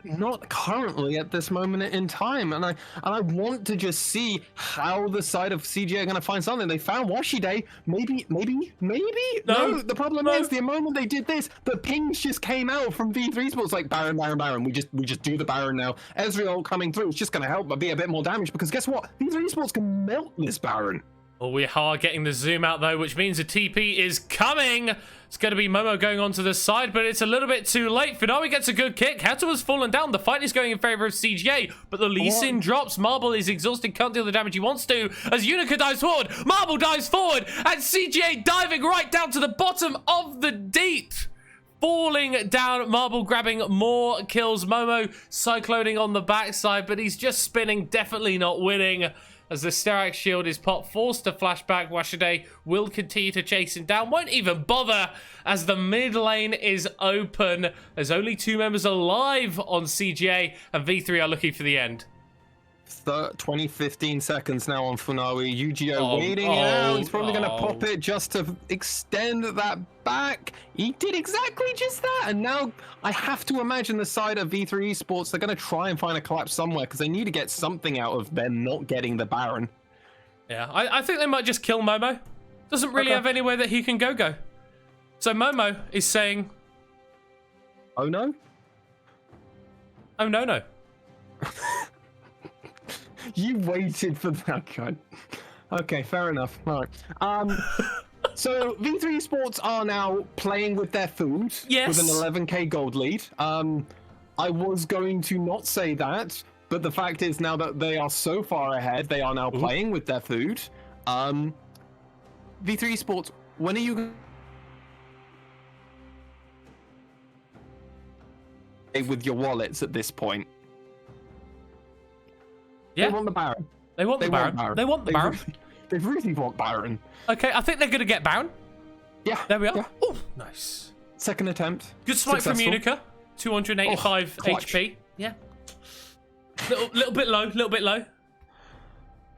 Not currently at this moment in time, and I want to just see how the side of CGA are going to find something. They found Washi Day, maybe. No, the problem is the moment they did this, the pings just came out from V3 Sports like Baron. We just do the Baron now. Ezreal coming through is just going to help, but be a bit more damage because guess what? V3 Sports can melt this Baron. Well, we are getting the zoom out though, which means a TP is coming. It's going to be Momo going onto the side, but it's a little bit too late. Funawi gets a good kick. Hatter has fallen down. The fight is going in favor of CGA, but the Lee Sin drops. Marble is exhausted, can't deal the damage he wants to. As Unica dives forward, Marble dives forward, and CGA diving right down to the bottom of the deep. Falling down, Marble grabbing more kills. Momo cycloning on the backside, but he's just spinning, definitely not winning. As the Sterak shield is popped, forced to flashback. Washade will continue to chase him down. Won't even bother as the mid lane is open. There's only 2 members alive on CGA, and V3 are looking for the end. 20, 15 seconds now on Funawi. Yu-Gi-Oh waiting it out. He's probably going to pop it just to extend that back. He did exactly just that. And now I have to imagine the side of V3 Esports, they're going to try and find a collapse somewhere because they need to get something out of them not getting the Baron. Yeah, I think they might just kill Momo. Doesn't really have anywhere that he can go. So Momo is saying... Oh no? Oh no. You waited for that guy. Okay, fair enough. All right. So V3 Sports are now playing with their food with an 11k gold lead. I was going to not say that, but the fact is now that they are so far ahead, they are now playing with their food. V3 Sports, when are you with your wallets at this point? Yeah. They want the Baron. They want the Baron. They want the Baron. They really want Baron. Okay, I think they're going to get Baron. Yeah. There we are. Yeah. Oh, nice. Second attempt. Good swipe from Unica. 285 HP. Yeah. Little bit low.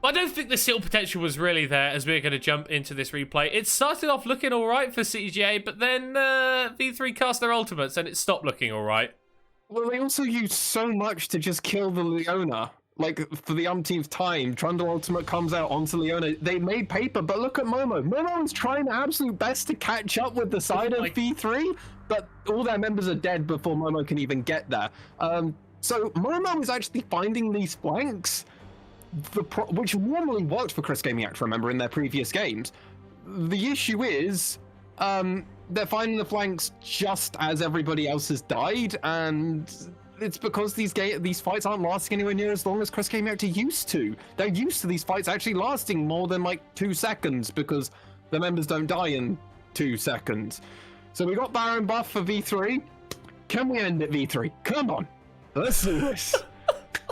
But I don't think the seal potential was really there as we're going to jump into this replay. It started off looking all right for CGA, but then V3 cast their ultimates and it stopped looking all right. Well, they also used so much to just kill the Leona. like for the umpteenth time, Trundle Ultimate comes out onto Leona. They made paper, but look at Momo. Momo is trying their absolute best to catch up with the side of V3, but all their members are dead before Momo can even get there. So Momo is actually finding these flanks, which normally worked for Crest Gaming Act, remember, in their previous games. The issue is they're finding the flanks just as everybody else has died, and it's because these fights aren't lasting anywhere near as long as Crest Gaming Act are used to. They're used to these fights actually lasting more than like 2 seconds because the members don't die in 2 seconds. So we got Baron buff for V3. Can we end it, V3? Come on. Let's do this.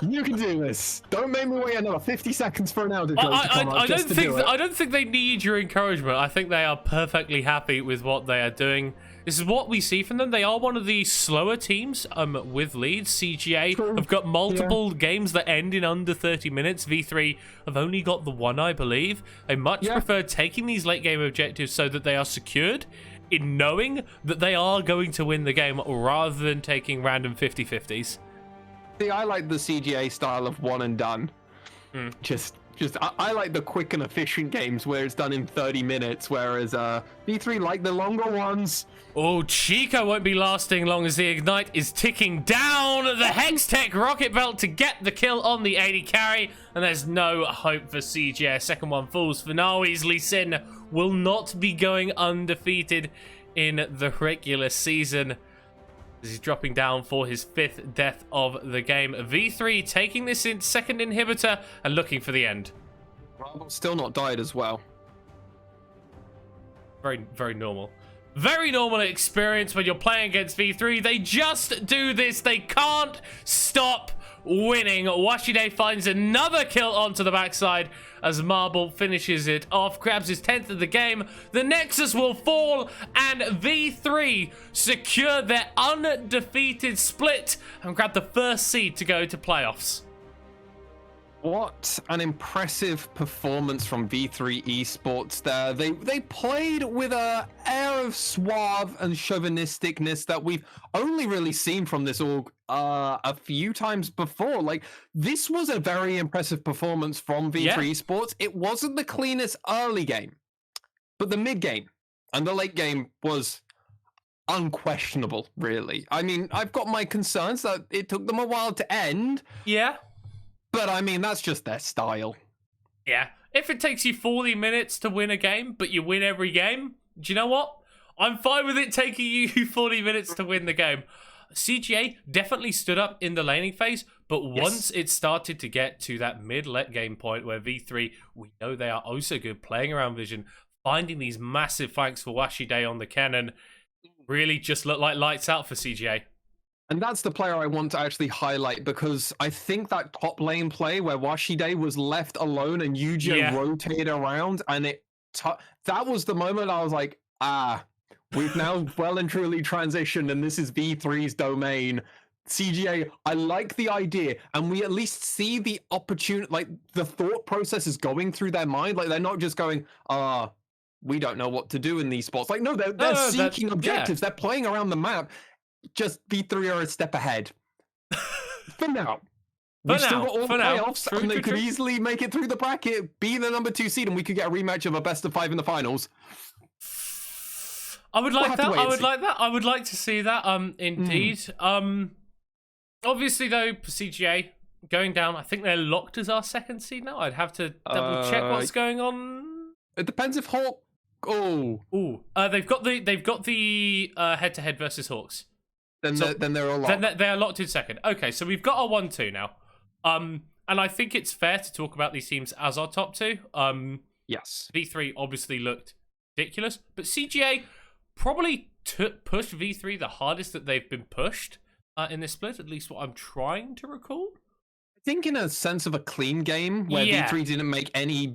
You can do this. Don't make me wait another 50 seconds for an elder to come up just to do it. I don't think they need your encouragement. I think they are perfectly happy with what they are doing. This is what we see from them. They are one of the slower teams with leads. CGA have got multiple games that end in under 30 minutes. V3 have only got the one, I believe. They much prefer taking these late game objectives so that they are secured in knowing that they are going to win the game rather than taking random 50-50s. See, I like the CGA style of one and done. I like the quick and efficient games where it's done in 30 minutes, whereas V3 like the longer ones. Oh, Chica won't be lasting long as the Ignite is ticking down the Hextech Rocket Belt to get the kill on the 80 carry, and there's no hope for CGA. Second one falls for Nawi's. Lee Sin will not be going undefeated in the regular season. He's dropping down for his 5th death of the game. V3 taking this in second inhibitor and looking for the end. Marble still not died as well. Very, very normal. Very normal experience when you're playing against V3. They just do this. They can't stop winning. Washide finds another kill onto the backside as Marble finishes it off, grabs his 10th of the game. The Nexus will fall, and V3 secure their undefeated split and grab the first seed to go to playoffs. What an impressive performance from V3 Esports there. They played with an air of suave and chauvinisticness that we've only really seen from this org a few times before. Like, this was a very impressive performance from V3 Esports. It wasn't the cleanest early game, but the mid game and the late game was unquestionable, really. I mean, I've got my concerns that it took them a while to end. Yeah. But, I mean, that's just their style. Yeah. If it takes you 40 minutes to win a game, but you win every game, do you know what? I'm fine with it taking you 40 minutes to win the game. CGA definitely stood up in the laning phase, but once it started to get to that mid-let game point where V3, we know they are also good playing around vision, finding these massive flanks for Washide on the cannon, really just looked like lights out for CGA. And that's the player I want to actually highlight, because I think that top lane play where Washide was left alone and Yuja rotated around, and that was the moment I was like, we've now well and truly transitioned, and this is V3's domain. CGA, I like the idea, and we at least see the opportunity, like the thought process is going through their mind. Like, they're not just going, we don't know what to do in these spots. Like, no, they're seeking objectives. They're playing around the map. Just V3 are a step ahead. For now. We've still got all the playoffs, and they could easily make it through the bracket, be the number 2 seed, and we could get a rematch of a best of 5 in the finals. I would like that. I would like that. I would like to see that. Indeed. Obviously, though, for CGA going down, I think they're locked as our 2nd seed now. I'd have to double check what's going on. It depends if Hawk. They've got the head-to-head versus Hawks. Then they're all locked. They are locked in 2nd. Okay, so we've got our 1-2 now. And I think it's fair to talk about these teams as our top 2. Yes. V3 obviously looked ridiculous, but CGA probably pushed V3 the hardest that they've been pushed in this split, at least what I'm trying to recall. I think in a sense of a clean game where V3 didn't make any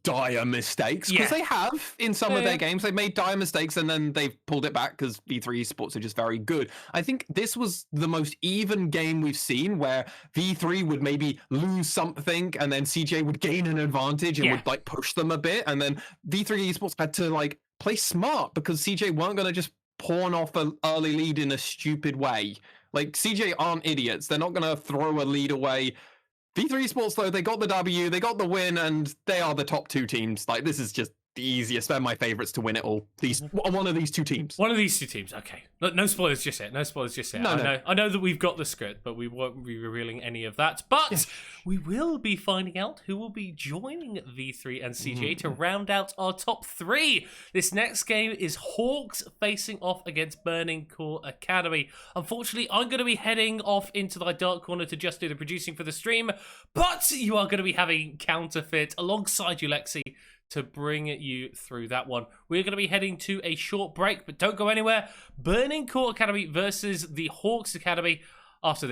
dire mistakes, because they have in some of their games. They've made dire mistakes and then they've pulled it back because V3 Esports are just very good. I think this was the most even game we've seen where V3 would maybe lose something and then CJ would gain an advantage and would like push them a bit, and then V3 Esports had to like play smart because CJ weren't going to just pawn off an early lead in a stupid way. Like, CJ aren't idiots. They're not going to throw a lead away V3 Esports, though, they got the W, they got the win, and they are the top 2 teams. Like, this is just the easiest. They're my favorites to win it all. One of these 2 teams. One of these 2 teams. Okay. No spoilers just yet. No spoilers just yet. No. I know that we've got the script, but we won't be revealing any of that. But we will be finding out who will be joining V3 and CGA to round out our top 3. This next game is Hawks facing off against Burning Core Academy. Unfortunately, I'm going to be heading off into the dark corner to just do the producing for the stream, but you are going to be having Counterfeit alongside you, Lexi, to bring you through that one. We're going to be heading to a short break, but don't go anywhere. Burning Core Academy versus the Hawks Academy after this.